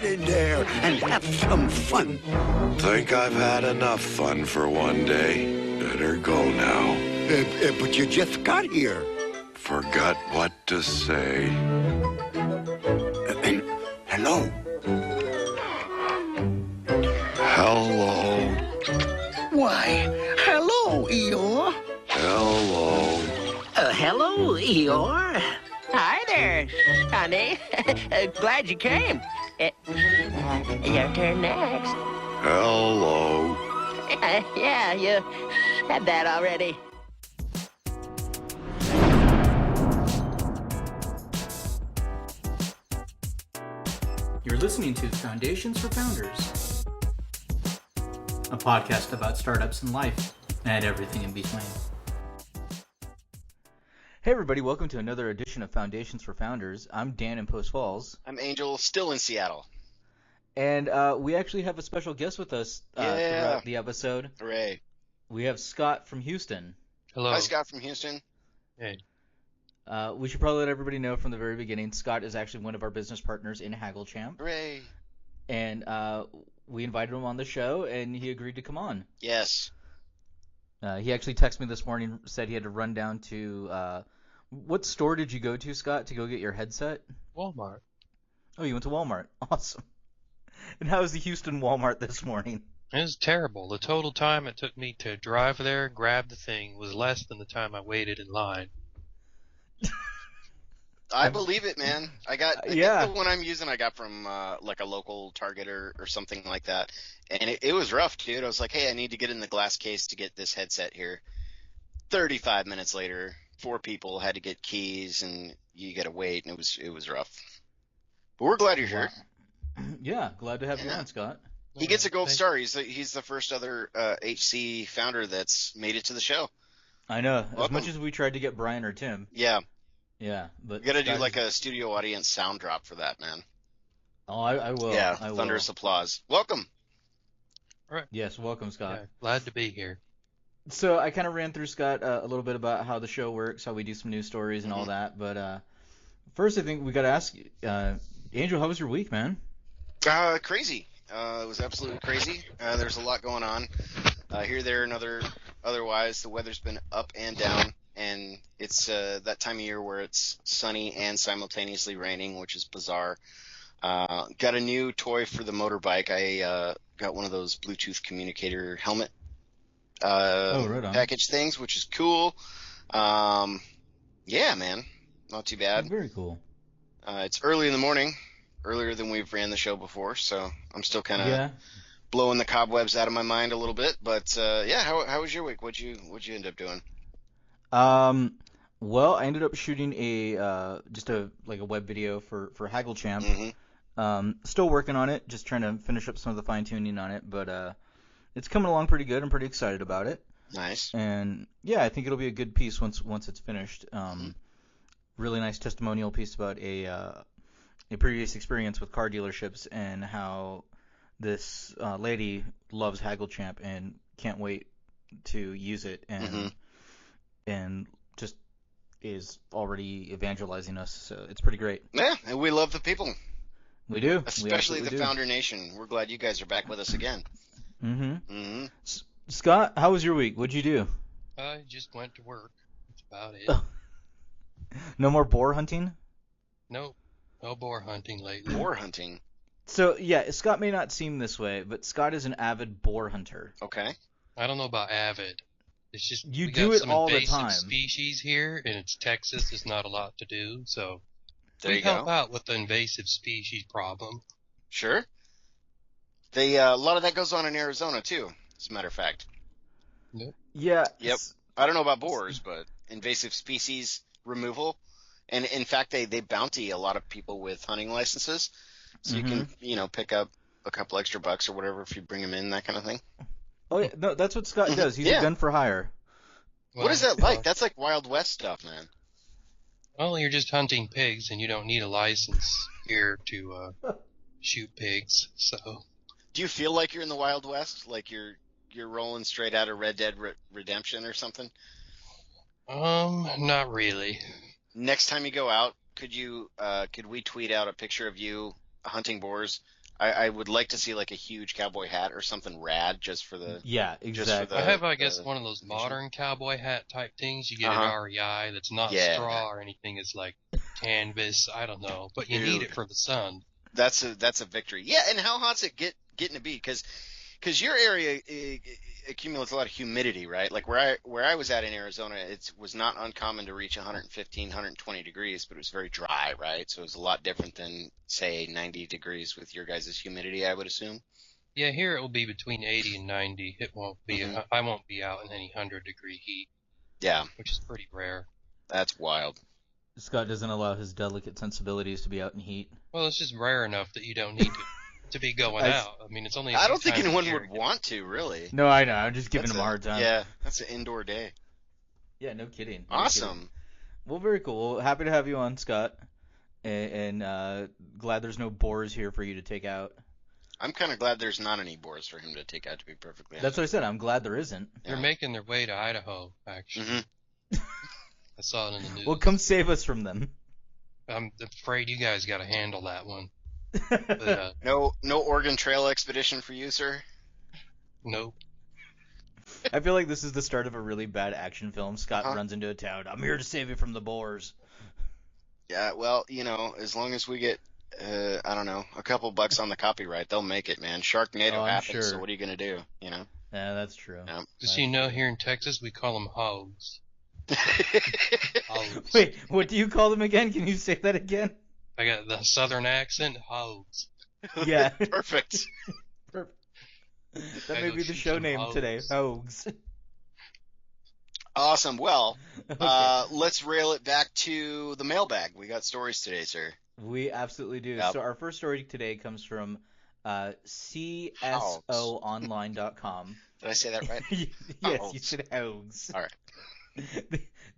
Get in there and have some fun. Think I've had enough fun for one day. Better go now. But you just got here. Forgot what to say. Hello. Hello. Why, hello, Eeyore. Hello. Hello, Eeyore. Hi there, honey. Glad you came. Your turn next. Hello. Yeah, you had that already. You're listening to Foundations for Founders, a podcast about startups and life and everything in between. Hey everybody, welcome to another edition of Foundations for Founders. I'm Dan in Post Falls. I'm Angel, still in Seattle. And we actually have a special guest with us throughout the episode. Hooray. We have Scott from Houston. Hello. Hi, Scott from Houston. Hey. We should probably let everybody know from the very beginning, Scott is actually one of our business partners in HaggleChamp. Hooray. And we invited him on the show, and he agreed to come on. Yes. He actually texted me this morning, said he had to run down to what store did you go to, Scott, to go get your headset? Walmart. Oh, you went to Walmart. Awesome. And how was the Houston Walmart this morning? It was terrible. The total time it took me to drive there and grab the thing was less than the time I waited in line. I believe it, man. I think the one I'm using I got from like a local Target or something like that. And it was rough, dude. I was like, hey, I need to get in the glass case to get this headset here. 35 minutes later, 4 people had to get keys, and you got to wait, and it was rough. But we're glad you're here. Yeah, glad to have you on, Scott. He gets a gold star. He's the first other HC founder that's made it to the show. I know. Welcome. As much as we tried to get Brian or Tim. Yeah. Yeah, but You got to do like a studio audience sound drop for that, man. Oh, I will. Yeah, I will. thunderous applause. Welcome. All right. Yes, welcome, Scott. Yeah, glad to be here. So I kind of ran through, Scott, a little bit about how the show works, how we do some news stories and all that. But first, I think we got to ask you, Angel, how was your week, man? Crazy. It was absolutely crazy. There's a lot going on here, there, and otherwise. The weather's been up and down, and it's that time of year where it's sunny and simultaneously raining, which is bizarre. Got a new toy for the motorbike. I got one of those Bluetooth communicator helmet right on. package things, which is cool. Yeah, man, not too bad. Very cool. It's early in the morning, earlier than we've ran the show before, so I'm still kind of blowing the cobwebs out of my mind a little bit. But yeah, how was your week? What'd you end up doing? Well, I ended up shooting just a web video for HaggleChamp. Mm-hmm. Still working on it, just trying to finish up some of the fine tuning on it, but it's coming along pretty good. I'm pretty excited about it. Nice. And yeah, I think it'll be a good piece once it's finished. Really nice testimonial piece about a previous experience with car dealerships and how this lady loves HaggleChamp and can't wait to use it and just is already evangelizing us. So it's pretty great. Yeah, and we love the people. We do. Especially the Founder Nation. We're glad you guys are back with us again. Mm-hmm. Scott, how was your week? What'd you do? I just went to work. That's about it. No more boar hunting? Nope. No boar hunting lately. Boar hunting? So, yeah, Scott may not seem this way, but Scott is an avid boar hunter. Okay. I don't know about avid. It's just you we do got it some all the invasive time. Species here, and it's Texas. There's not a lot to do, so There we you help go. out with the invasive species problem. Sure. They a lot of that goes on in Arizona too, as a matter of fact. Nope. Yeah. Yep. I don't know about boars, but invasive species removal, and in fact, they bounty a lot of people with hunting licenses, so you can pick up a couple extra bucks or whatever if you bring them in, that kind of thing. Oh yeah, no, that's what Scott does. He's a gun for hire. What is that like? That's like Wild West stuff, man. Well, you're just hunting pigs, and you don't need a license here to shoot pigs. So. Do you feel like you're in the Wild West? Like you're rolling straight out of Red Dead Redemption or something? Not really. Next time you go out, could we tweet out a picture of you hunting boars? I would like to see like a huge cowboy hat or something rad just for the. Yeah, exactly. I have, I guess, one of those modern cowboy hat type things you get at REI that's not straw or anything. It's like canvas. I don't know, but you need it for the sun. That's a victory. Yeah, and how hot's it getting to be? Because your area accumulates a lot of humidity, right? Like where I was at in Arizona, it was not uncommon to reach 115, 120 degrees, but it was very dry, right? So it was a lot different than, say, 90 degrees with your guys' humidity, I would assume. Yeah, here it will be between 80 and 90. It won't be. I won't be out in any 100-degree heat. Yeah, which is pretty rare. That's wild. Scott doesn't allow his delicate sensibilities to be out in heat. Well, it's just rare enough that you don't need to be going out. I mean, it's only. I don't think anyone would want to, really. No, I know. I'm just giving him a hard time. Yeah, that's an indoor day. Yeah, no kidding. Awesome. Well, very cool. Well, happy to have you on, Scott, and glad there's no boars here for you to take out. I'm kind of glad there's not any boars for him to take out, to be perfectly honest. That's what I said. I'm glad there isn't. They're making their way to Idaho, actually. I saw it in the news. Well, come save us from them. I'm afraid you guys got to handle that one. But, no Oregon Trail expedition for you, sir? Nope. I feel like this is the start of a really bad action film. Scott runs into a town. I'm here to save you from the boars. Yeah, well, as long as we get, I don't know, a couple bucks on the copyright, they'll make it, man. Sharknado happens, sure. So what are you going to do, Yeah, that's true. Yeah. Just so you know, here in Texas, we call them Hougs. Wait, what do you call them again? Can you say that again? I got the southern accent, Hougs. Yeah. Perfect. That may be the show name today, Hougs. Awesome. Well, let's rail it back to the mailbag. We got stories today, sir. We absolutely do. Yep. So our first story today comes from CSOonline.com. Did I say that right? Yes, you said Hougs. All right.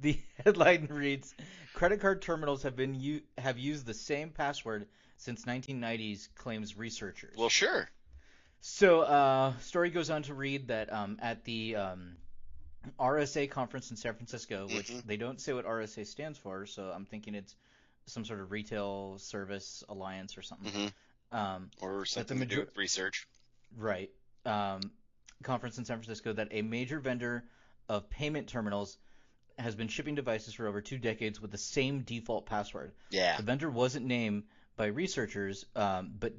The headline reads, "Credit card terminals have used the same password since 1990s," claims researchers. Well, sure. So, story goes on to read that at the RSA conference in San Francisco, which they don't say what RSA stands for, so I'm thinking it's some sort of retail service alliance or something. Or something to do with research. Right. Conference in San Francisco that a major vendor of payment terminals has been shipping devices for over 2 decades with the same default password. Yeah. The vendor wasn't named by researchers, but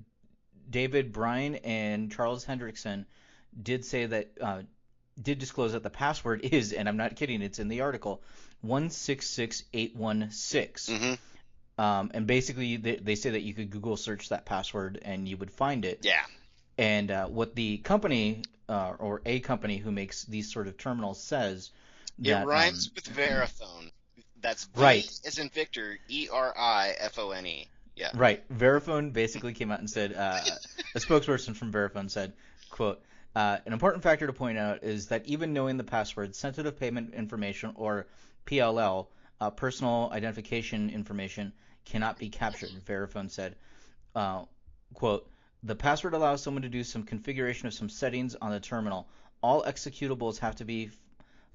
David Bryan and Charles Hendrickson did disclose that the password is, and I'm not kidding, it's in the article, 166816. And basically they say that you could Google search that password and you would find it. Yeah. And what the company or a company who makes these sort of terminals says that it rhymes with Verifone. That's V right. as in Victor, ERIFONE. Yeah. Right. Verifone basically came out and said, a spokesperson from Verifone said, quote, "An important factor to point out is that even knowing the password, sensitive payment information, or PLL, personal identification information, cannot be captured," Verifone said. Quote, "The password allows someone to do some configuration of some settings on the terminal. All executables have to be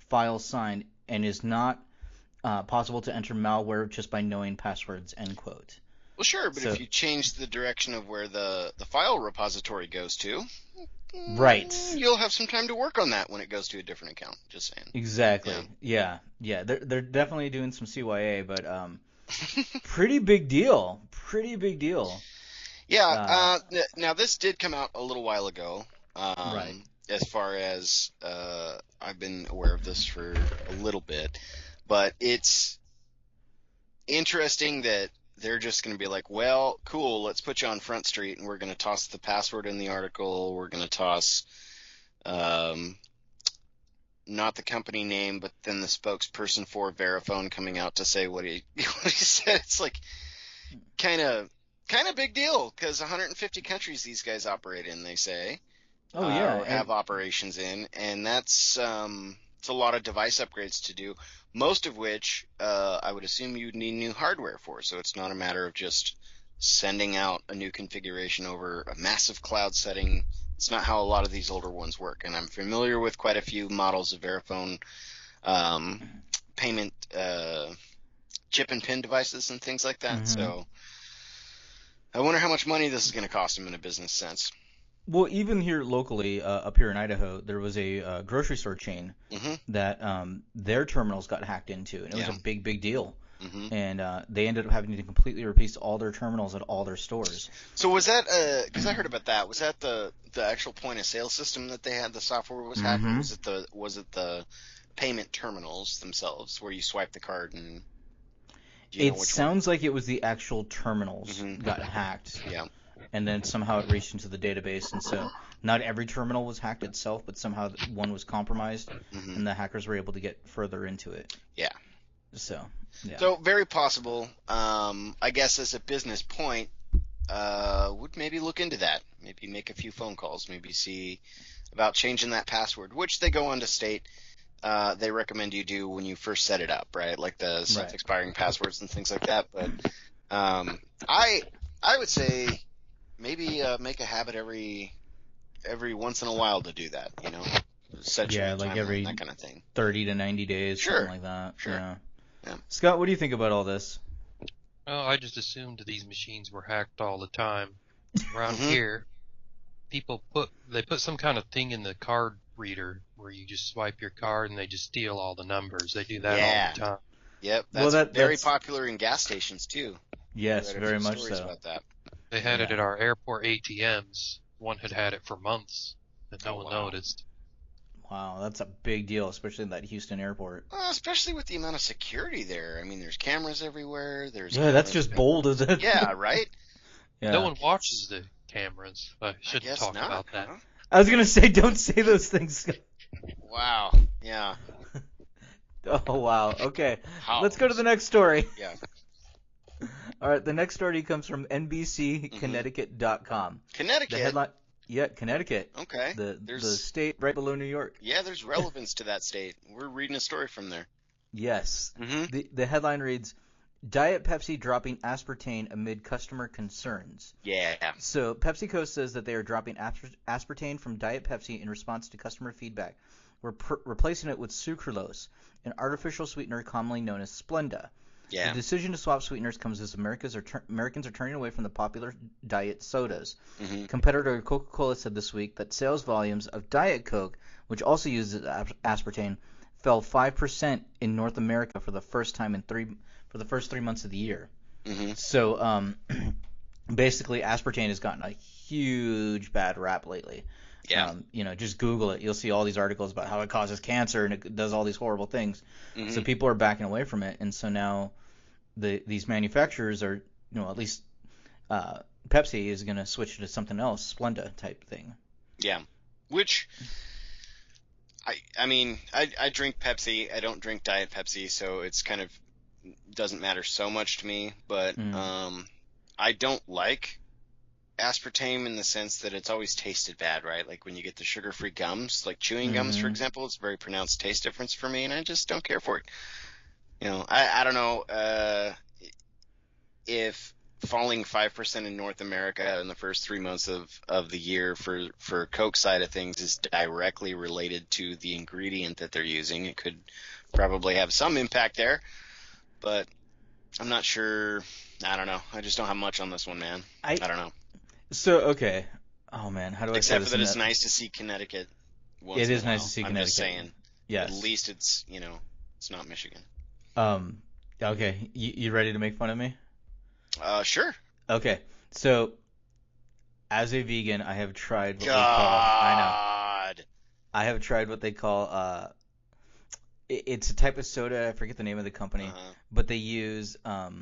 file signed and is not possible to enter malware just by knowing passwords," end quote. Well, sure, but if you change the direction of where the file repository goes to, right, you'll have some time to work on that when it goes to a different account. Just saying. Exactly. Yeah. They're definitely doing some CYA, but pretty big deal. Yeah. Now this did come out a little while ago. Right. As far as I've been aware of this for a little bit, but it's interesting that they're just going to be like, well, cool, let's put you on Front Street, and we're going to toss the password in the article. We're going to toss not the company name, but then the spokesperson for Verifone coming out to say what he said. It's like kind of big deal because 150 countries these guys operate in, they say. Oh yeah, or have operations in, and that's it's a lot of device upgrades to do. Most of which I would assume you'd need new hardware for, so it's not a matter of just sending out a new configuration over a massive cloud setting. It's not how a lot of these older ones work, and I'm familiar with quite a few models of Verifone payment chip and pin devices and things like that. So I wonder how much money this is going to cost them in a business sense. Well, even here locally, up here in Idaho, there was a grocery store chain Mm-hmm. that their terminals got hacked into, and it was Yeah. a big deal. Mm-hmm. And they ended up having to completely replace all their terminals at all their stores. So was that because I heard about that? Was that the actual point of sale system that they had? The software was hacked. Or was it the payment terminals themselves where you swipe the card and? Do you know It which sounds like it was the actual terminals Mhm. got hacked, one? Yeah. and then somehow it reached into the database, and so not every terminal was hacked itself, but somehow one was compromised, Mhm. and the hackers were able to get further into it. Yeah. So, yeah. So very possible. I guess as a business point, would maybe look into that. Maybe make a few phone calls. Maybe see about changing that password, which they go on to state they recommend you do when you first set it up, right? Like the self-expiring passwords and things like that. But I would say maybe make a habit every once in a while to do that. You know, set your like timeline, every that kind of thing. 30 to 90 days, Sure. something like that. Sure. Yeah. Yeah. Scott, what do you think about all this? Oh, I just assumed these machines were hacked all the time. Around Mhm. here, people put some kind of thing in the card reader where you just swipe your card and they just steal all the numbers. They do that Yeah. all the time. Yep, Well, that's very that's- popular in gas stations too. Yes, Read a very few much stories so. about that. They had it Yeah. at our airport ATMs. One had it for months, and no Oh, one wow. noticed. Wow, that's a big deal, especially in that Houston airport. Well, especially with the amount of security there. I mean, there's cameras everywhere. There's Yeah, that's cameras- just bold, isn't it? Yeah, right. Yeah. No one watches the cameras. I I shouldn't guess talk not. about that. Huh? I was gonna say, don't say those things, Scott. Wow. Yeah. Oh wow. Okay. Hougs. Let's go to the next story. Yeah. All right. The next story comes from NBCConnecticut.com. Connecticut. The headline. Yeah, Connecticut. Okay. The There's state right below New York. yeah, there's relevance to that state. We're reading a story from there. Yes. Mm-hmm. The headline reads, Diet Pepsi dropping aspartame amid customer concerns. Yeah. So PepsiCo says that they are dropping aspartame from Diet Pepsi in response to customer feedback. We're replacing it with sucralose, an artificial sweetener commonly known as Splenda. Yeah. The decision to swap sweeteners comes as Americans are turning away from the popular diet sodas. Mm-hmm. Competitor Coca-Cola said this week that sales volumes of Diet Coke, which also uses aspartame, fell 5% in North America for the first time for the first 3 months of the year. Mm-hmm. So basically, aspartame has gotten a huge bad rap lately. Yeah. Just Google it. You'll see all these articles about how it causes cancer and it does all these horrible things. Mm-hmm. So people are backing away from it, and so now these manufacturers are, at least Pepsi is going to switch to something else, Splenda type thing. Yeah. Which I mean, I drink Pepsi. I don't drink Diet Pepsi, so it's kind of doesn't matter so much to me. But I don't like aspartame in the sense that it's always tasted bad, right? Like when you get the sugar-free gums, like chewing gums, for example, it's a very pronounced taste difference for me, and I just don't care for it. I don't know if falling 5% in North America in the first 3 months of the year for Coke side of things is directly related to the ingredient that they're using. It could probably have some impact there, but I'm not sure. I don't know. I just don't have much on this one, man. I don't know. So, okay. Oh, man. How do I say Except this? for that it's nice to see Connecticut once It in is a nice while. to see I'm Connecticut. just saying. Yes. At least it's, it's not Michigan. Okay. You ready to make fun of me? Sure. Okay. So, as a vegan, I have tried what God. I have tried what they call it's a type of soda. I forget the name of the company, but they use a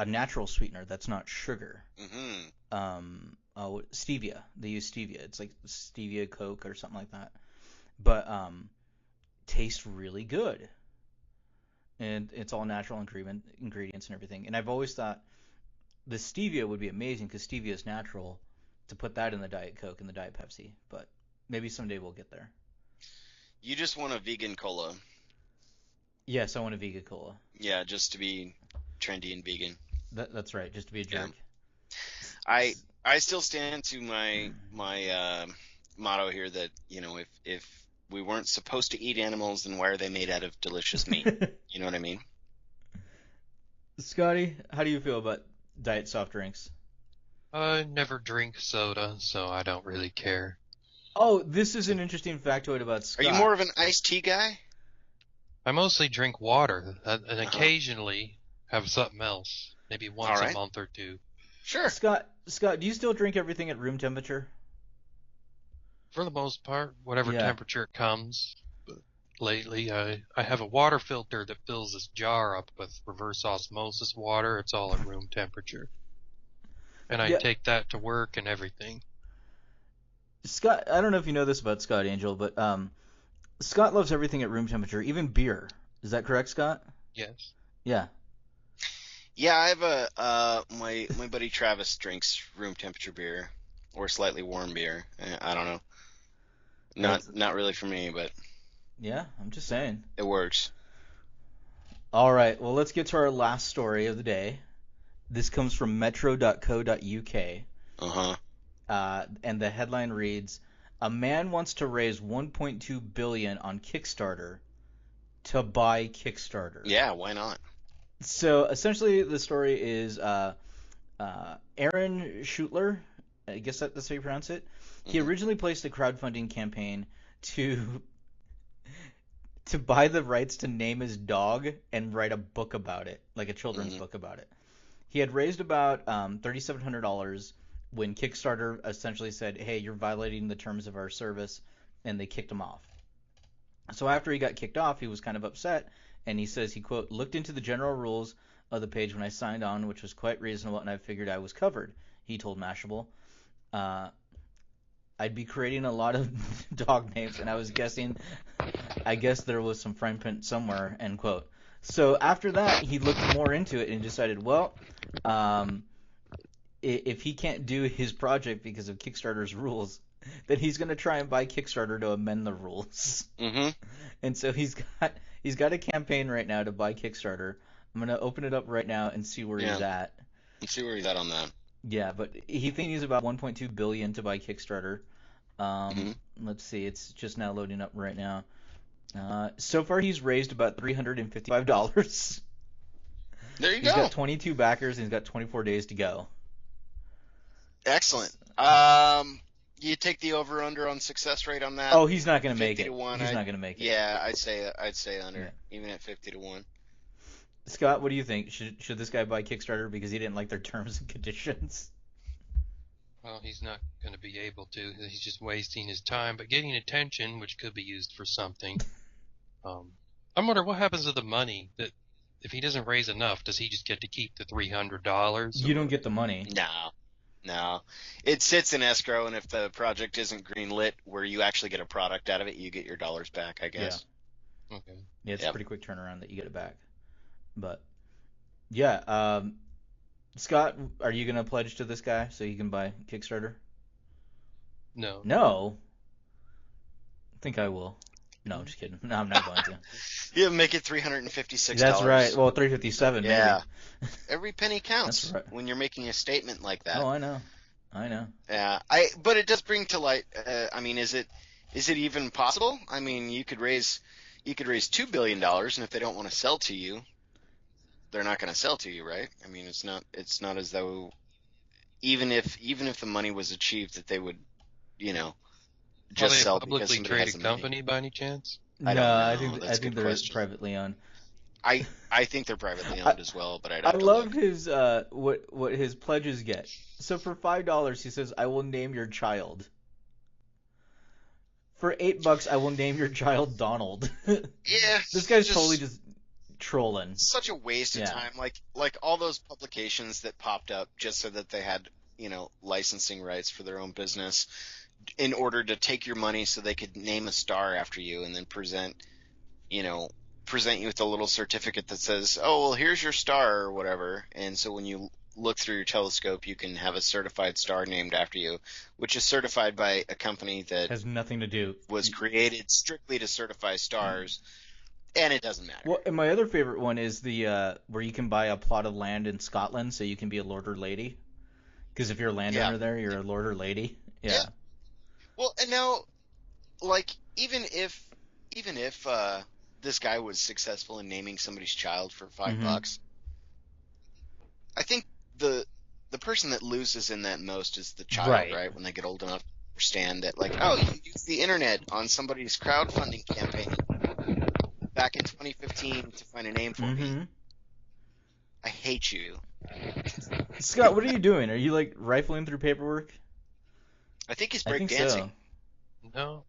natural sweetener that's not sugar. Stevia. They use stevia. It's like stevia Coke or something like that. But tastes really good. And it's all natural ingredients and everything. And I've always thought the stevia would be amazing because stevia is natural, to put that in the Diet Coke and the Diet Pepsi. But maybe someday we'll get there. You just want a vegan cola. Yes, I want a vegan cola. Yeah, just to be trendy and vegan. That's right, just to be a jerk. Yeah. I still stand to my motto here that, if we weren't supposed to eat animals, then why are they made out of delicious meat? You know what I mean? Scotty, how do you feel about diet soft drinks? I never drink soda, so I don't really care. Oh, this is an interesting factoid about Are Scott. you more of an iced tea guy? I mostly drink water, and occasionally have something else, maybe once a month or two. Sure. Scott, do you still drink everything at room temperature? For the most part, whatever temperature it comes. But lately, I have a water filter that fills this jar up with reverse osmosis water. It's all at room temperature. And I take that to work and everything. Scott, I don't know if you know this about Scott Angel, but Scott loves everything at room temperature, even beer. Is that correct, Scott? Yes. Yeah. Yeah, I have my buddy Travis drinks room temperature beer or slightly warm beer. I don't know. Not really for me, but yeah, I'm just saying. It works. All right, well, let's get to our last story of the day. This comes from metro.co.uk. And the headline reads, "A man wants to raise 1.2 billion on Kickstarter to buy Kickstarter." Yeah, why not? So essentially, the story is Aaron Schutler. I guess that's how you pronounce it. He originally placed a crowdfunding campaign to buy the rights to name his dog and write a book about it, like a children's book about it. He had raised about $3,700 when Kickstarter essentially said, "Hey, you're violating the terms of our service," and they kicked him off. So after he got kicked off, he was kind of upset, and he says he, quote, "looked into the general rules of the page when I signed on, which was quite reasonable, and I figured I was covered," he told Mashable. "I'd be creating a lot of dog names, and I guess there was some fine print somewhere," end quote. So after that, he looked more into it and decided, well, if he can't do his project because of Kickstarter's rules, then he's going to try and buy Kickstarter to amend the rules. And so he's got a campaign right now to buy Kickstarter. I'm going to open it up right now and see where he's at. Let's see where he's at on that. Yeah, but he thinks he's about 1.2 billion to buy Kickstarter. Let's see, it's just now loading up right now. So far, he's raised about $355. There you go. He's got 22 backers, and he's got 24 days to go. Excellent. You take the over/under on success rate on that? Oh, he's not going to make it. 50 to 1. He's not going to make it. Yeah, I'd say under, even at 50 to 1. Scott, what do you think? Should this guy buy Kickstarter because he didn't like their terms and conditions? Well, he's not going to be able to. He's just wasting his time, but getting attention, which could be used for something. I'm wondering what happens to the money. That if he doesn't raise enough, does he just get to keep the $300? You don't get the money. No. It sits in escrow, and if the project isn't greenlit, where you actually get a product out of it, you get your dollars back, I guess. Yeah. Okay. Yeah, it's a pretty quick turnaround that you get it back. But yeah, Scott, are you gonna pledge to this guy so he can buy Kickstarter? No. No. I think I will. No, I'm just kidding. No, I'm not going to. Yeah, make it $356. That's right. Well, $357. Yeah. Maybe. Every penny counts. That's right. When you're making a statement like that. Oh, I know. Yeah. But it does bring to light. I mean, is it even possible? I mean, you could raise $2 billion, and if they don't want to sell to you, they're not going to sell to you, right? I mean, it's not as though even if the money was achieved that they would, just sell because somebody has the money. Publicly traded company by any chance? I think they're privately owned. I think they're privately owned as well, but I love his what his pledges get. So for $5, he says, "I will name your child." For $8, I will name your child Donald. Yeah. This guy's totally just trolling. Such a waste of time. Like all those publications that popped up just so that they had, licensing rights for their own business in order to take your money so they could name a star after you and then present you with a little certificate that says, "Oh, well, here's your star," or whatever. And so when you look through your telescope, you can have a certified star named after you, which is certified by a company that has nothing to do. Was created strictly to certify stars, and it doesn't matter. Well, and my other favorite one is the where you can buy a plot of land in Scotland so you can be a lord or lady. Because if you're a landowner there, you're a lord or lady. Yeah. Well, and now, like, even if this guy was successful in naming somebody's child for $5, I think the person that loses in that most is the child, Right. right? When they get old enough to understand that, like, oh, you used the internet on somebody's crowdfunding campaign back in 2015 to find a name for me. I hate you. Scott, what are you doing? Are you like rifling through paperwork? I think he's I think breakdancing. so. No,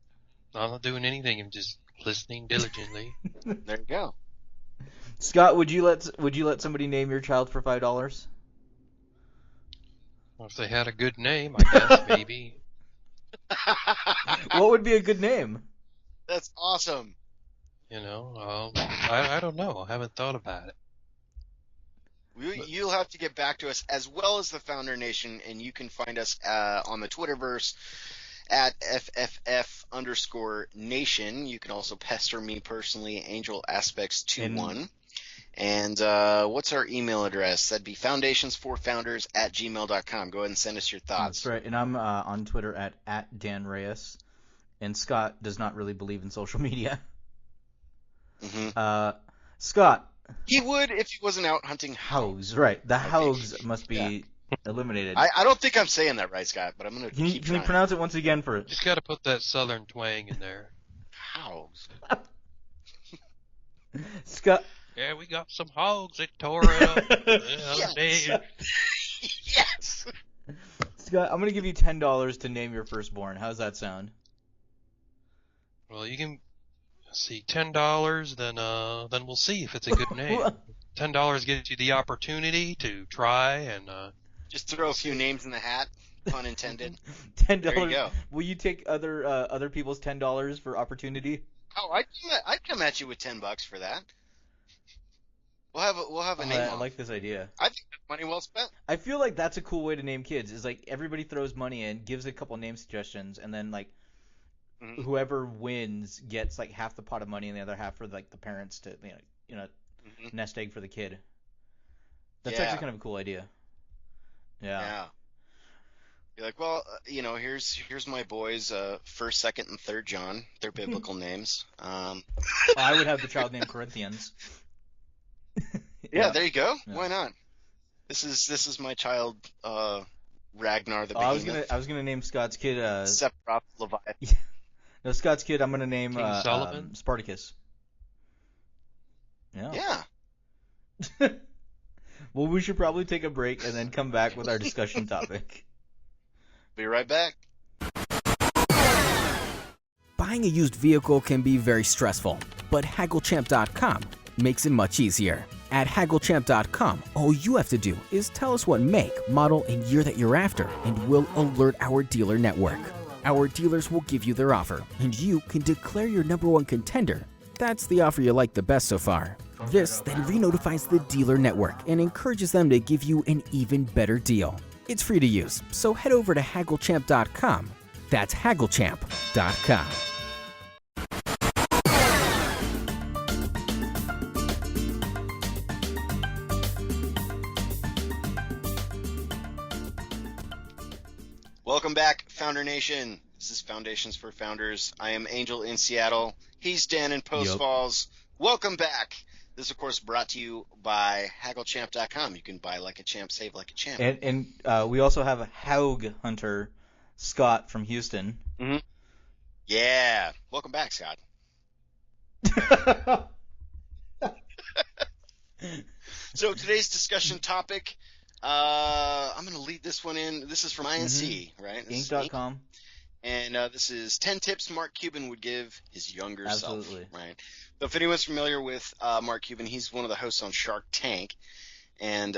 I'm not doing anything. I'm just listening diligently. There you go. Scott, would you let somebody name your child for $5? Well, if they had a good name, I guess maybe. What would be a good name? That's awesome. You know, I don't know. I haven't thought about it. You'll have to get back to us, as well as the Founder Nation, and you can find us on the Twitterverse at FFF_nation. You can also pester me personally, AngelAspects21. And what's our email address? That'd be foundationsforfounders@gmail.com. Go ahead and send us your thoughts. That's right. And I'm on Twitter at Dan Reyes. And Scott does not really believe in social media. Mm-hmm. Scott. He would if he wasn't out hunting Hougs. Right. The Hougs must be eliminated. I don't think I'm saying that right, Scott, but I'm going to keep Can you pronounce it once again for us? Just got to put that southern twang in there. Hougs. Scott. Yeah, we got some hogs that tore it up the other day. Yes. Scott, I'm gonna give you $10 to name your firstborn. How's that sound? Well, you can see $10. Then we'll see if it's a good name. $10 gives you the opportunity to try and just throw a few names in the hat. Pun intended. $10. There you go. Will you take other people's $10 for opportunity? Oh, I'd come at you with $10 for that. We'll have a name. I like this idea. I think that's money well spent. I feel like that's a cool way to name kids. Is like everybody throws money in, gives a couple name suggestions, and then like whoever wins gets like half the pot of money and the other half for like the parents to nest egg for the kid. That's actually kind of a cool idea. Yeah. You're like, well, here's my boys, first, second, and third John. They're biblical names. I would have the child named Corinthians. Yeah, there you go. Yeah. Why not? This is my child, Ragnar the Behemoth. I was gonna name Scott's kid Sephiroth Leviathan. Yeah. No, Scott's kid. I'm gonna name Spartacus. Yeah. Well, we should probably take a break and then come back with our discussion topic. Be right back. Buying a used vehicle can be very stressful, but HaggleChamp.com makes it much easier. At HaggleChamp.com, all you have to do is tell us what make, model, and year that you're after, and we'll alert our dealer network. Our dealers will give you their offer, and you can declare your #1 contender. That's the offer you like the best so far. This then re-notifies the dealer network and encourages them to give you an even better deal. It's free to use, so head over to HaggleChamp.com. That's HaggleChamp.com. Welcome back, Founder Nation. This is Foundations for Founders. I am Angel in Seattle. He's Dan in Post Falls. Welcome back. This is, of course, brought to you by HaggleChamp.com. You can buy like a champ, save like a champ. And we also have a Haug hunter, Scott from Houston. Mm-hmm. Yeah. Welcome back, Scott. So today's discussion topic, I'm going to lead this one in. This is from INC, right? Inc.com. And this is 10 tips Mark Cuban would give his younger self. Right. So if anyone's familiar with Mark Cuban, he's one of the hosts on Shark Tank. And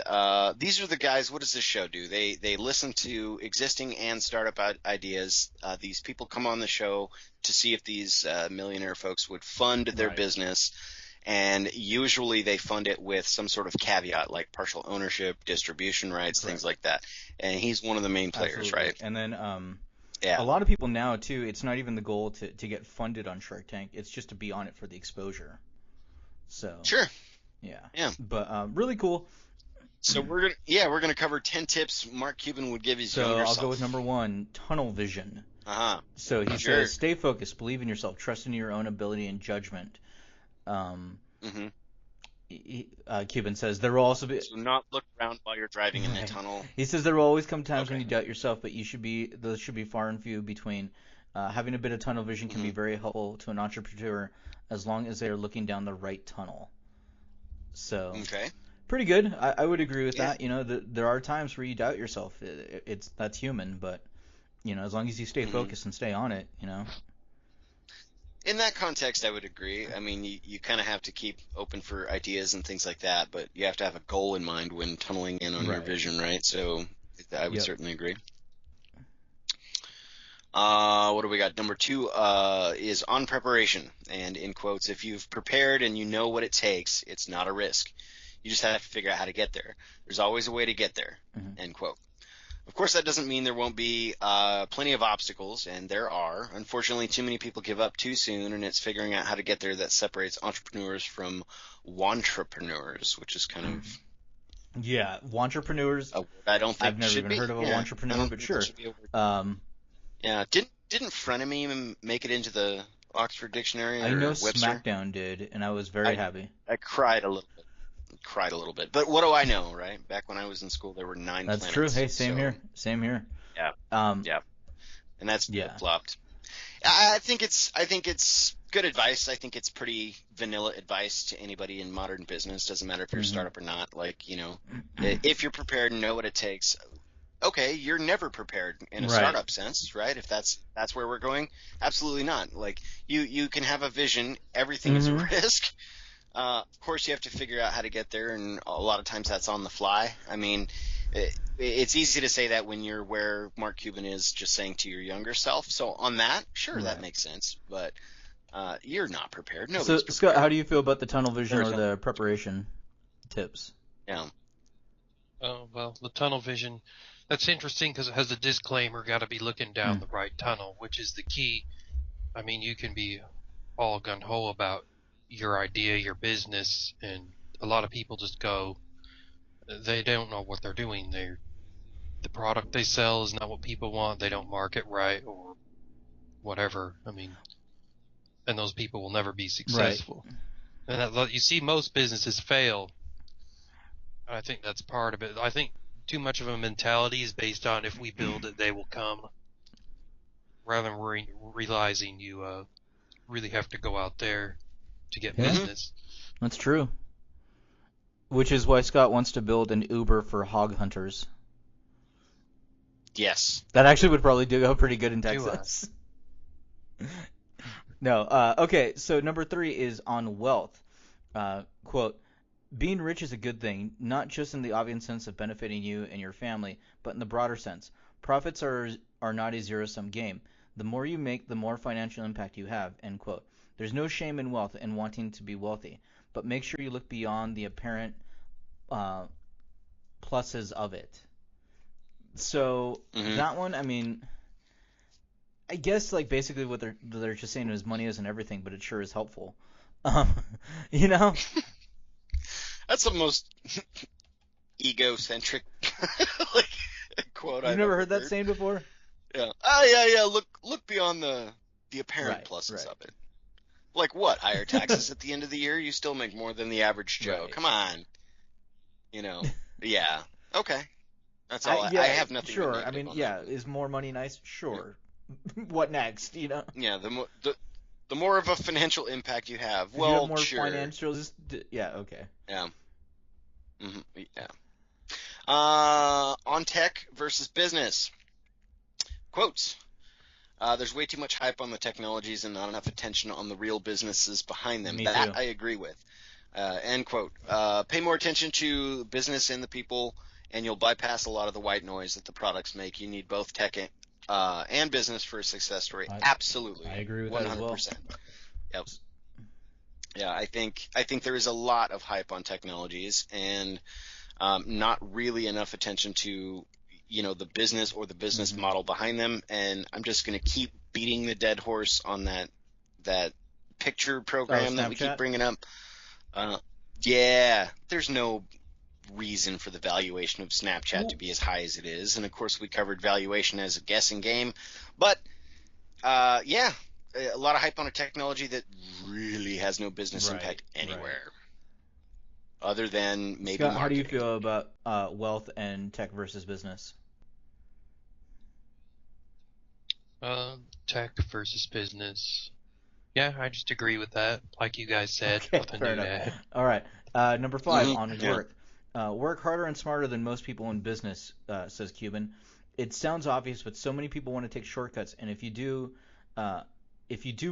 these are the guys. What does this show do? They listen to existing and startup ideas. These people come on the show to see if these millionaire folks would fund their business. And usually they fund it with some sort of caveat, like partial ownership, distribution rights, things like that. And he's one of the main players, right? And then a lot of people now, too, it's not even the goal to get funded on Shark Tank. It's just to be on it for the exposure. So sure. Yeah. But really cool. So we're gonna cover 10 tips Mark Cuban would give his younger self. So I'll go with number 1, tunnel vision. Uh-huh. So he says, stay focused, believe in yourself, trust in your own ability and judgment. Cuban says there will also be. So not look around while you're driving in a Right. tunnel. He says there will always come times Okay. when you doubt yourself, but those should be far and few between. Having a bit of tunnel vision can be very helpful to an entrepreneur as long as they are looking down the right tunnel. So Okay. pretty good. I would agree with Yeah. that. You know, there are times where you doubt yourself. That's human, but you know, as long as you stay focused and stay on it, you know. In that context, I would agree. I mean, you kind of have to keep open for ideas and things like that, but you have to have a goal in mind when tunneling in on your Right. vision, right? So I would Yep. certainly agree. What do we got? Number 2 is on preparation. And in quotes, if you've prepared and you know what it takes, it's not a risk. You just have to figure out how to get there. There's always a way to get there, end quote. Of course, that doesn't mean there won't be plenty of obstacles, and there are. Unfortunately, too many people give up too soon, and it's figuring out how to get there that separates entrepreneurs from wantrepreneurs, which is kind of Yeah, wantrepreneurs. a word I don't think I've never should even be. heard of a Yeah, I wantrepreneur, don't but think sure. that should be a word. Yeah, Didn't Frenemy make it into the Oxford Dictionary or I know Webster? SmackDown did, and I was very happy. I cried a little bit. But what do I know, right? Back when I was in school, there were 9 That's planets. true. Hey, same so- here. Same here. Yeah. Yeah. And that's Yeah. flopped. I think it's good advice. I think it's pretty vanilla advice to anybody in modern business. Doesn't matter if you're a startup or not. Like, you know, if you're prepared and know what it takes, okay, you're never prepared in a Right. startup sense, right? If that's where we're going, absolutely not. Like, you can have a vision. Everything is a risk. Of course, you have to figure out how to get there, and a lot of times that's on the fly. I mean, it's easy to say that when you're where Mark Cuban is, just saying to your younger self. So on that, sure, that makes sense. But you're not prepared. So, Nobody's prepared. Scott, how do you feel about the tunnel vision or There's the preparation tips? Yeah. Oh, well, the tunnel vision, that's interesting because it has a disclaimer, got to be looking down the right tunnel, which is the key. I mean, you can be all gung-ho about your idea, your business, and a lot of people just go, they don't know what they're doing. The product they sell is not what people want, they don't market right, or whatever. I mean, and those people will never be successful. And you see most businesses fail. I think that's part of it. I think too much of a mentality is based on if we build it, they will come, rather than realizing you really have to go out there to get business. That's true. Which is why Scott wants to build an Uber for hog hunters. Yes. That actually would probably go pretty good in Texas. No. Okay, so number 3 is on wealth. Quote, being rich is a good thing, not just in the obvious sense of benefiting you and your family, but in the broader sense. Profits are not a zero-sum game. The more you make, the more financial impact you have, end quote. There's no shame in wealth and wanting to be wealthy, but make sure you look beyond the apparent pluses of it. So that one, I mean, I guess like basically what they're just saying is money isn't everything, but it sure is helpful. You know? That's the most egocentric like quote You've I've never ever heard that saying before? Yeah. Yeah. Look beyond the apparent pluses of it. Like what? Higher taxes at the end of the year? You still make more than the average Joe. Come on. You know. Yeah. Okay. That's all. I have nothing. Sure. Really I mean, that. Is more money nice? Sure. What next? You know. Yeah. The more of a financial impact you have, If well, you have more sure. financials. Yeah. Okay. Yeah. Yeah. On tech versus business. Quotes. There's way too much hype on the technologies and not enough attention on the real businesses behind them. Me that too. I agree with. End quote. Pay more attention to business and the people, and you'll bypass a lot of the white noise that the products make. You need both tech and business for a success story. Absolutely. I agree with 100%. that as well. Yep. Yeah, I think there is a lot of hype on technologies and not really enough attention to the business or the business model behind them. And I'm just going to keep beating the dead horse on that picture program that we keep bringing up. Yeah, there's no reason for the valuation of Snapchat to be as high as it is. And of course, we covered valuation as a guessing game. But yeah, a lot of hype on a technology that really has no business impact anywhere. other than maybe Scott, how do you marketing. feel about wealth and tech versus business? Tech versus business. Yeah, I just agree with that. Like you guys said, Okay, nothing fair new to enough. add. All right. Number 5 Mhm, on yeah. work. Work harder and smarter than most people in business, says Cuban. It sounds obvious, but so many people want to take shortcuts, and if you do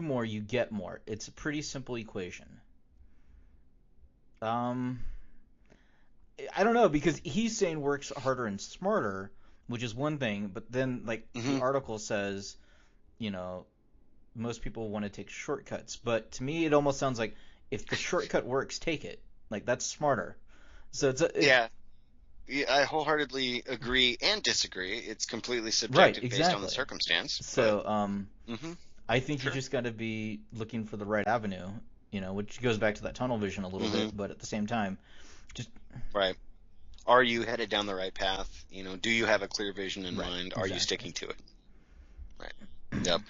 more, you get more. It's a pretty simple equation. I don't know, because he's saying works harder and smarter, which is one thing, but then like the Mhm. article says, most people want to take shortcuts. But to me, it almost sounds like if the shortcut works, take it. Like that's smarter. So Yeah. Yeah, I wholeheartedly agree and disagree. It's completely right, subjective based on the exactly. circumstance. So Mhm. I think you Sure. just got to be looking for the right avenue, which goes back to that tunnel vision a little Mhm. bit, but at the same time, just Right. Are you headed down the right path? Do you have a clear vision in right, mind? Are you exactly. sticking to it? Right. Yep.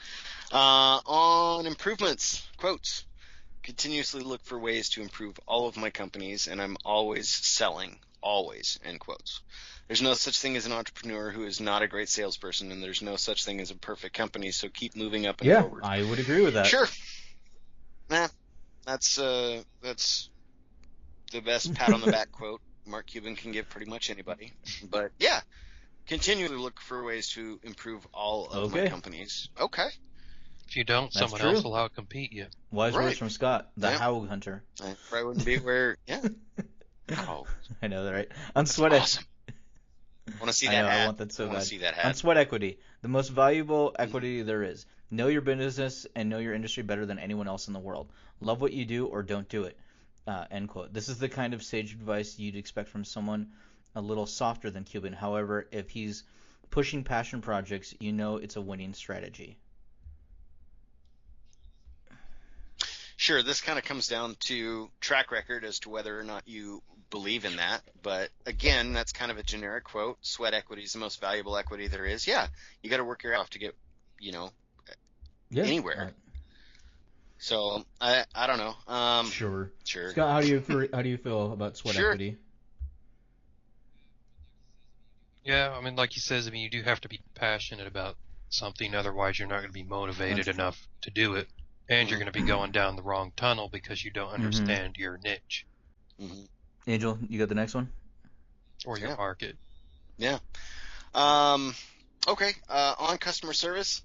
On improvements, quotes. Continuously look for ways to improve all of my companies, and I'm always selling. Always, end quotes. There's no such thing as an entrepreneur who is not a great salesperson, and there's no such thing as a perfect company, so keep moving up and Yeah, forward. I would agree with that. Sure. Nah, that's the best pat on the back quote Mark Cuban can give pretty much anybody. But yeah, continually look for ways to improve all of my Okay. companies. Okay. If you don't, That's someone true. else will outcompete you. Wise words Right. from Scott, the Yeah. Houg hunter. I probably wouldn't be where. Yeah. Oh, I know that, right? On that's sweat awesome. I want to see I that know, hat. I want that so I want bad. to see that On hat. sweat equity, the most valuable equity there is. Know your business and know your industry better than anyone else in the world. Love what you do or don't do it. End quote. This is the kind of sage advice you'd expect from someone a little softer than Cuban. However, if he's pushing passion projects, it's a winning strategy. Sure, this kind of comes down to track record as to whether or not you believe in that. But again, that's kind of a generic quote. Sweat equity is the most valuable equity there is. Yeah, you got to work your ass off to get, Yeah. anywhere. So I don't know. Sure. Sure. Scott, how do you feel about sweat Sure. equity? Yeah, I mean, like he says, you do have to be passionate about something, otherwise you're not going to be motivated That's true. enough to do it. And you're going to be going down the wrong tunnel because you don't understand your niche Mhm. Angel, you got the next one? or your Yeah. market. Yeah. Okay. On customer service,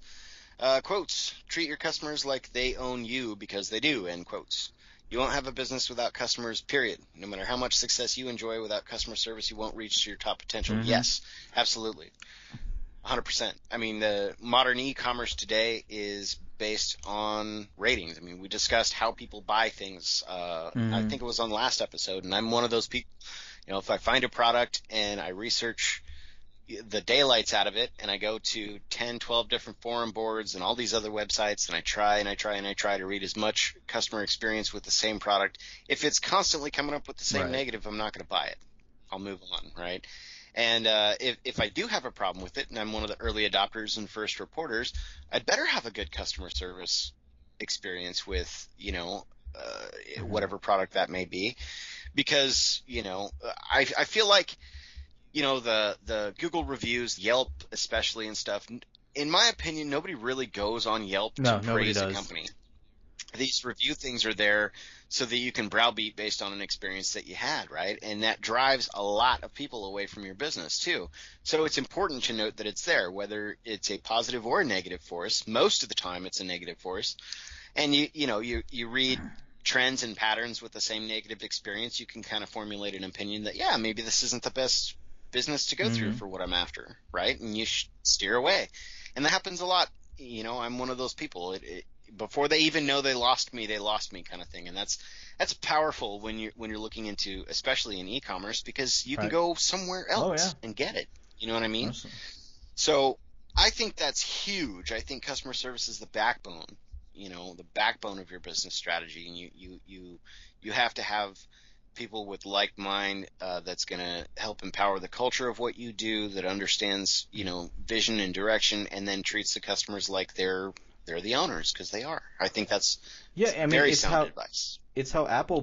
quotes. Treat your customers like they own you because they do, end quotes. You won't have a business without customers, period. No matter how much success you enjoy without customer service, you won't reach your top potential. Mhm. Yes, absolutely. 100%. I mean, the modern e-commerce today is based on ratings. I mean, we discussed how people buy things. I think it was on the last episode, and I'm one of those people. If I find a product and I research the daylights out of it, and I go to 10, 12 different forum boards and all these other websites, and I try to read as much customer experience with the same product. If it's constantly coming up with the same Right. negative, I'm not going to buy it. I'll move on, right? And if I do have a problem with it, and I'm one of the early adopters and first reporters, I'd better have a good customer service experience with, whatever product that may be. Because, I feel like, the Google reviews, Yelp especially and stuff, in my opinion, nobody really goes on Yelp No, to nobody praise a does. company. These review things are there so that you can browbeat based on an experience that you had, right? And that drives a lot of people away from your business too. So it's important to note that it's there, whether it's a positive or a negative force. Most of the time it's a negative force. And you read trends and patterns with the same negative experience, you can kind of formulate an opinion that, yeah, maybe this isn't the best business to go through for what I'm after, right? And you steer away. And that happens a lot. I'm one of those people. Before they even know they lost me kind of thing. And that's powerful when you're looking into, especially in e-commerce, because you can Right. go somewhere else and get it. You know what I mean? Awesome. So I think that's huge. I think customer service is the backbone, the backbone of your business strategy. And you have to have people with like mind that's going to help empower the culture of what you do, that understands, vision and direction, and then treats the customers like they're the owners, because they are. I think that's very sound advice. It's how Apple.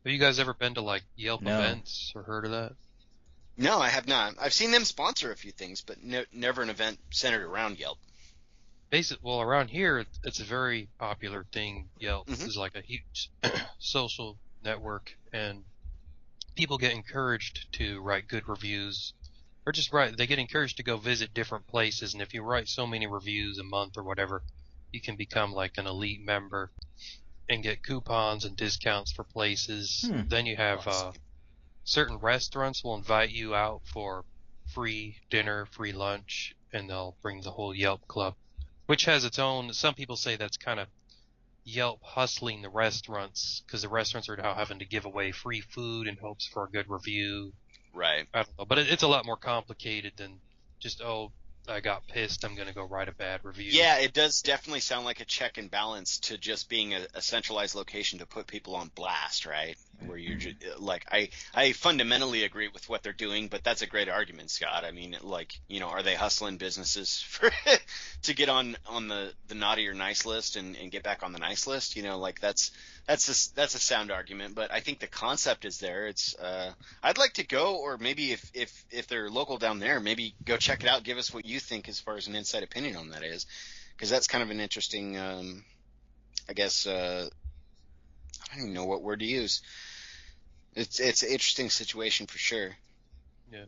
Have you guys ever been to like Yelp No. events or heard of that? No, I have not. I've seen them sponsor a few things, but never an event centered around Yelp. Well, around here, it's a very popular thing. Yelp Mhm. is like a huge social network, and people get encouraged to write good reviews, or just they get encouraged to go visit different places, and if you write so many reviews a month or whatever, you can become like an elite member and get coupons and discounts for places. Then you have certain restaurants will invite you out for free dinner, free lunch, and they'll bring the whole Yelp club, which has its own. Some people say that's kind of Yelp hustling the restaurants, because the restaurants are now having to give away free food in hopes for a good review. Right. I don't know, but it's a lot more complicated than just, I got pissed, I'm going to go write a bad review. Yeah, it does definitely sound like a check and balance to just being a centralized location to put people on blast, right? Where you're just, like, I fundamentally agree with what they're doing, but that's a great argument, Scott. I mean, like, you know, are they hustling businesses for to get on the naughty or nice list and get back on the nice list? You know, like that's a sound argument, but I think the concept is there. It's I'd like to go, or maybe if they're local down there, maybe go check it out. Give us what you think as far as an inside opinion on that is, because that's kind of an interesting, I guess, I don't even know what word to use. It's an interesting situation for sure. Yeah.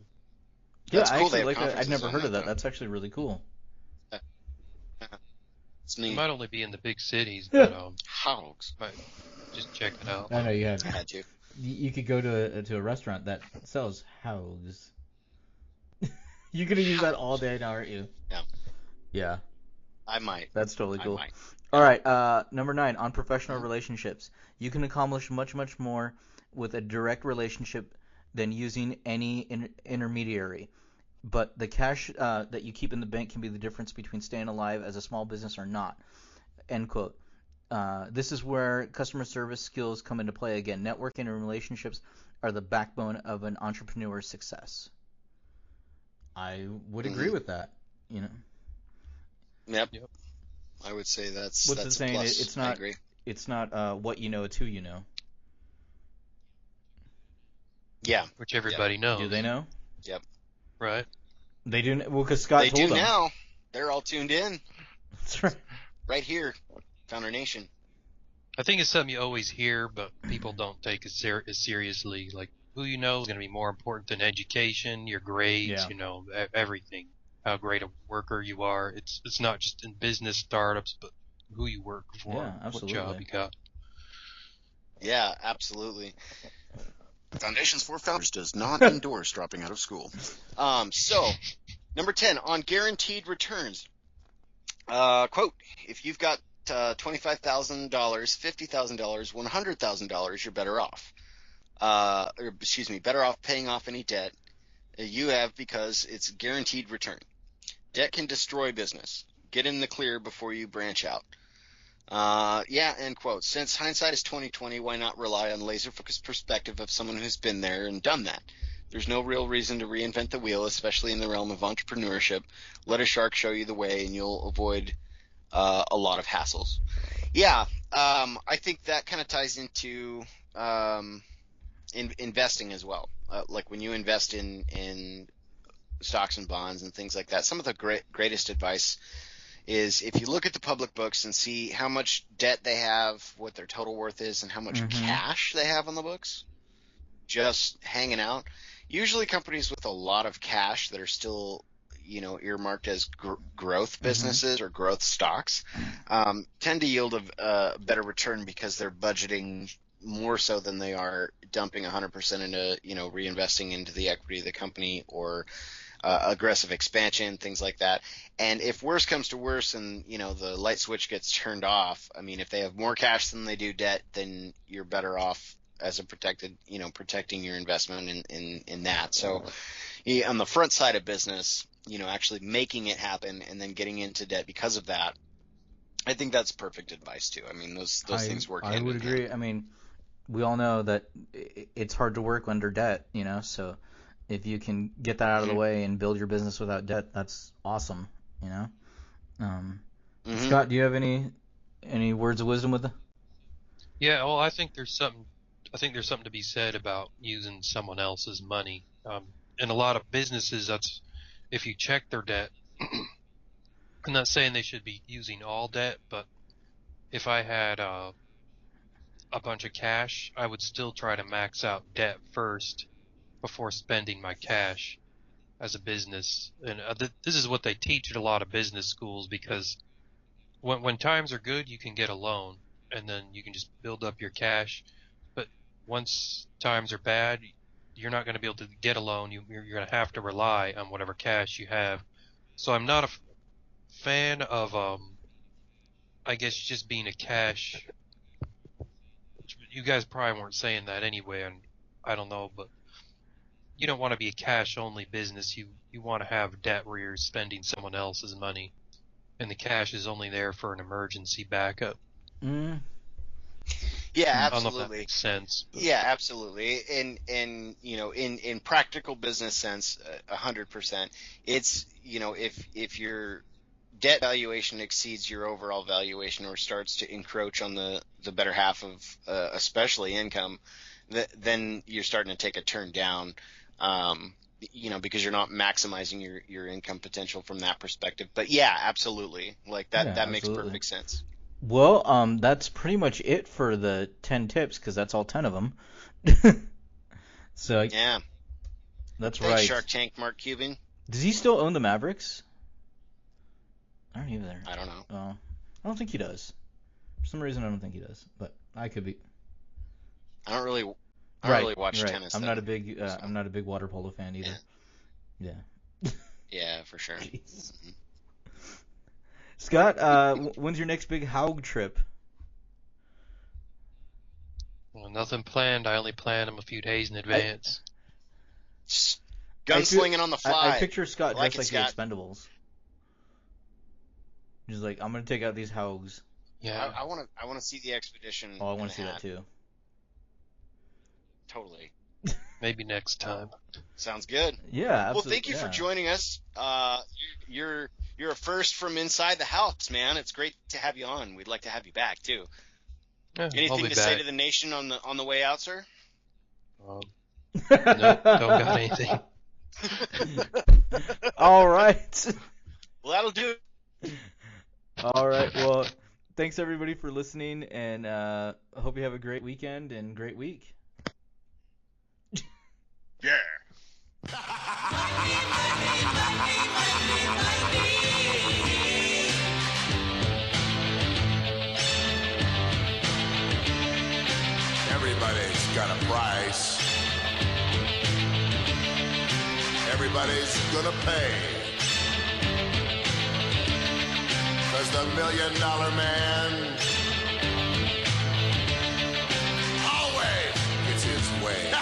That's I cool. actually They have like that. I'd conferences never on heard of that. though. That's actually really cool. It's It neat. might only be in the big cities, but Hougs. might just check it out. I know you have. I had to. You could go to a restaurant that sells Hougs. You're gonna use that all day now, aren't you? Yeah. Yeah, I might. that's totally I cool. might. All right, number 9 on professional relationships. You can accomplish much more with a direct relationship than using any intermediary. But the cash that you keep in the bank can be the difference between staying alive as a small business or not. End quote. This is where customer service skills come into play again. Networking and relationships are the backbone of an entrepreneur's success. I would agree with that. You know, Yep. Yep. I would say that's what's that's the saying? a plus. It's I not. agree. It's not what you know. It's who you know. Yeah. Which everybody knows. Do they know? Yep. Right? They do. Well, because Scott They told do them. now. They're all tuned in That's right. right here, Founder Nation. I think it's something you always hear, but people don't take it as seriously. Like, who you know is going to be more important than education, your grades, Yeah. you know, everything. How great a worker you are. It's not just in business startups, but who you work for, Yeah, what absolutely. job you got. Yeah, absolutely. Foundations for Founders does not endorse dropping out of school. So, number 10, on guaranteed returns. Quote, if you've got $25,000, $50,000, $100,000, you're better off. Better off paying off any debt you have because it's guaranteed return. Debt can destroy business. Get in the clear before you branch out. End quote. Since hindsight is 20/20, why not rely on laser-focused perspective of someone who's been there and done that? There's no real reason to reinvent the wheel, especially in the realm of entrepreneurship. Let a shark show you the way, and you'll avoid a lot of hassles. Yeah, I think that kind of ties into investing as well. Like when you invest in stocks and bonds and things like that, some of the greatest advice is if you look at the public books and see how much debt they have, what their total worth is, and how much cash they have on the books, just hanging out. Usually companies with a lot of cash that are still, earmarked as growth businesses or growth stocks tend to yield a better return because they're budgeting more so than they are dumping 100% into, reinvesting into the equity of the company or aggressive expansion, things like that. And if worse comes to worse and, the light switch gets turned off, I mean, if they have more cash than they do debt, then you're better off as a protecting your investment in that. So on the front side of business, actually making it happen and then getting into debt because of that, I think that's perfect advice too. I mean, those things work hand in hand. I would agree. I mean, we all know that it's hard to work under debt, so if you can get that out of the way and build your business without debt, that's awesome, Scott, do you have any words of wisdom with it? Yeah, well, I think there's something I think there's something to be said about using someone else's money. In a lot of businesses, that's if you check their debt. I'm not saying they should be using all debt, but if I had a bunch of cash, I would still try to max out debt first before spending my cash as a business. And this is what they teach at a lot of business schools, because when times are good, you can get a loan and then you can just build up your cash. But once times are bad, you're not going to be able to get a loan. You're going to have to rely on whatever cash you have. So I'm not a fan of, I guess, just being a cash. You guys probably weren't saying that anyway, and I don't know, but you don't want to be a cash-only business. You want to have debt where you're spending someone else's money, and the cash is only there for an emergency backup. Yeah, I don't know if that absolutely. makes sense. But Yeah, absolutely. And in practical business sense, 100%. It's, if your debt valuation exceeds your overall valuation or starts to encroach on the better half of especially income, then you're starting to take a turn down, because you're not maximizing your income potential from that perspective. But yeah, absolutely. Like that, Yeah, that makes absolutely. perfect sense. Well, that's pretty much it for the 10 tips, because that's all 10 of them. So Yeah. that's Thanks, right. Shark Tank, Mark Cuban. Does he still own the Mavericks? I don't either. I don't know. I don't think he does. For some reason, I don't think he does, but I could be. I don't really watch right. tennis. I'm though. not a big water polo fan either. Yeah. Yeah, for sure. Jeez. Scott, when's your next big Haug trip? well, nothing planned. I only plan them a few days in advance. Just gunslinging on the fly. I picture Scott I like dressed it, like Scott. the Expendables. He's like, I'm gonna take out these Hougs. Yeah. I want to see the expedition. Oh, I want in to see a that hat. too. Totally. Maybe next time. Sounds good. Yeah, absolutely. Well, thank you for joining us. You're a first from inside the house, man. It's great to have you on. We'd like to have you back too. Yeah, I'll Anything be to back. say to the nation on the way out, sir? No, don't got anything. All right. Well, that'll do it. All right. Well, thanks everybody for listening, and I hope you have a great weekend and great week. Yeah. Everybody's got a price. Everybody's gonna pay. 'Cause the $1 Million Man always gets his way.